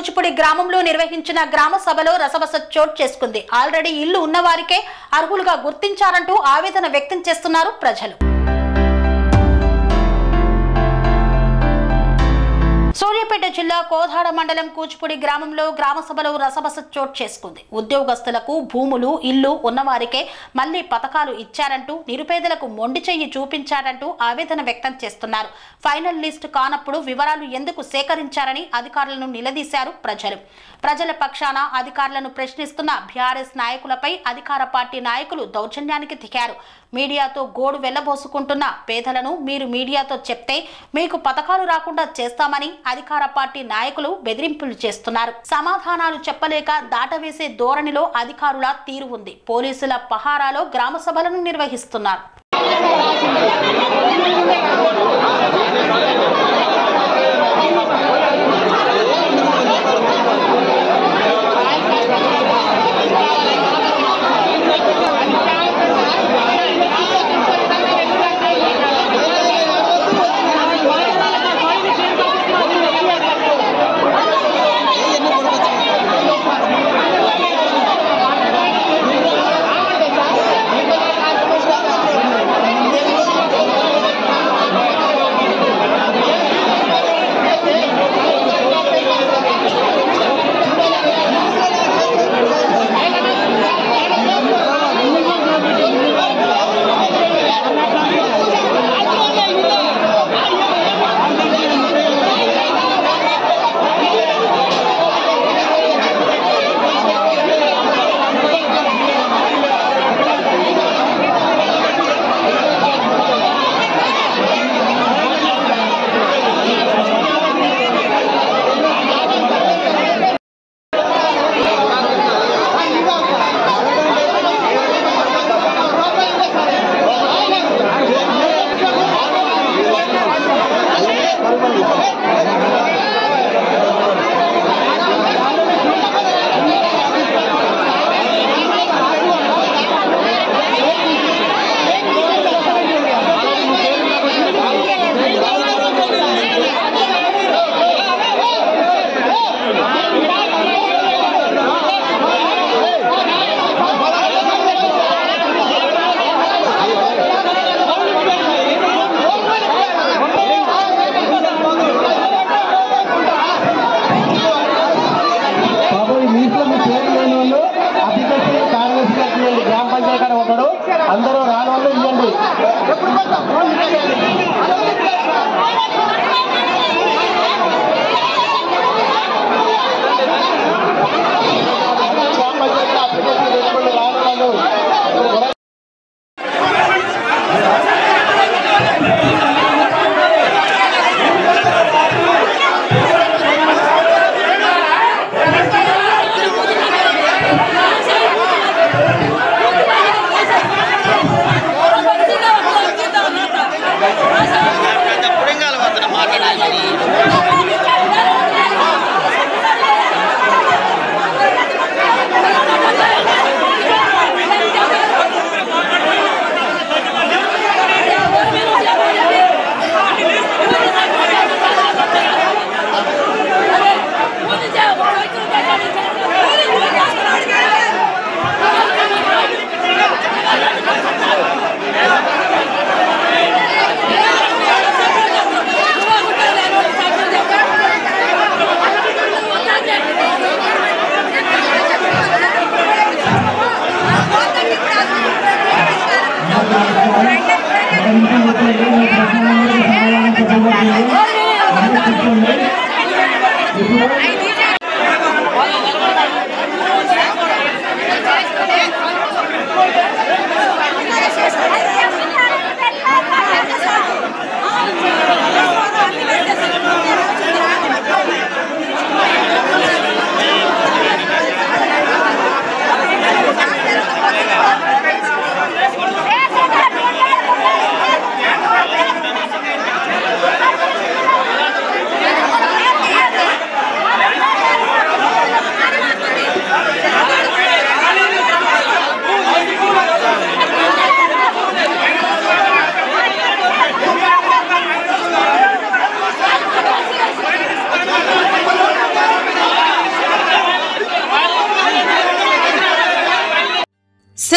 కూచిపూడి గ్రామంలో నిర్వహించిన గ్రామ సభలో రసవస చోటు చేసుకుంది. ఆల్రెడీ ఇల్లు ఉన్నవారికే అర్హులుగా గుర్తించారంటూ ఆవేదన వ్యక్తం చేస్తున్నారు ప్రజలు. సూర్యాపేట జిల్లా కోదాడ మండలం కూచిపూడి గ్రామంలో గ్రామ సభలో రసవస చోటు చేసుకుంది. ఉద్యోగస్తులకు భూములు ఇల్లు ఉన్నవారికే మళ్లీ పథకాలు ఇచ్చారంటూ, నిరుపేదలకు మొండి చెయ్యి చూపించారంటూ ఆవేదన వ్యక్తం చేస్తున్నారు. ఫైనల్ లిస్టు కానప్పుడు వివరాలు ఎందుకు సేకరించారని అధికారులను నిలదీశారు ప్రజలు. ప్రజల పక్షాన అధికారులను ప్రశ్నిస్తున్న బీఆర్ఎస్ నాయకులపై అధికార పార్టీ నాయకులు దౌర్జన్యానికి దిగారు. మీడియాతో గోడు వెళ్లబోసుకుంటున్న పేదలను మీరు మీడియాతో చెప్తే మీకు పథకాలు రాకుండా చేస్తామని అధికార పార్టీ నాయకులు బెదిరింపులు చేస్తున్నారు. సమాధానాలు చెప్పలేక దాటవేసే ధోరణిలో అధికారుల తీరు ఉంది. పోలీసుల పహారాలో గ్రామ సభలను నిర్వహిస్తున్నారు.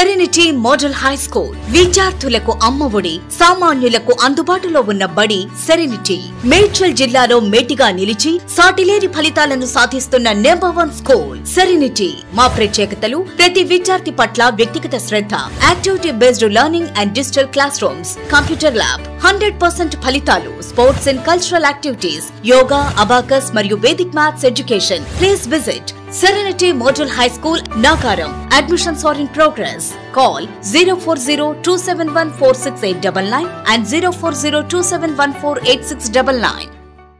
Serenity model high school. విద్యార్థులకు అమ్మఒడి, సామాన్యులకు అందుబాటులో ఉన్న బడి సెరెనిటీ. మేడ్చల్ జిల్లాలో మేటిగా నిలిచి సాటిలేని ఫలితాలను సాధిస్తున్న నెంబర్ 1 స్కూల్ సెరెనిటీ. మా ప్రత్యేకతలు: ప్రతి విద్యార్థి పట్ల వ్యక్తిగత శ్రద్ధ, activity based learning and digital classrooms, computer lab, 100% ఫలితాలు, sports and cultural activities, yoga, abacus మరియు Vedic maths education. Please visit Serenity Model High School, Nagaram. Admissions are in progress. Call 040-271-46899 and 040-271-48699.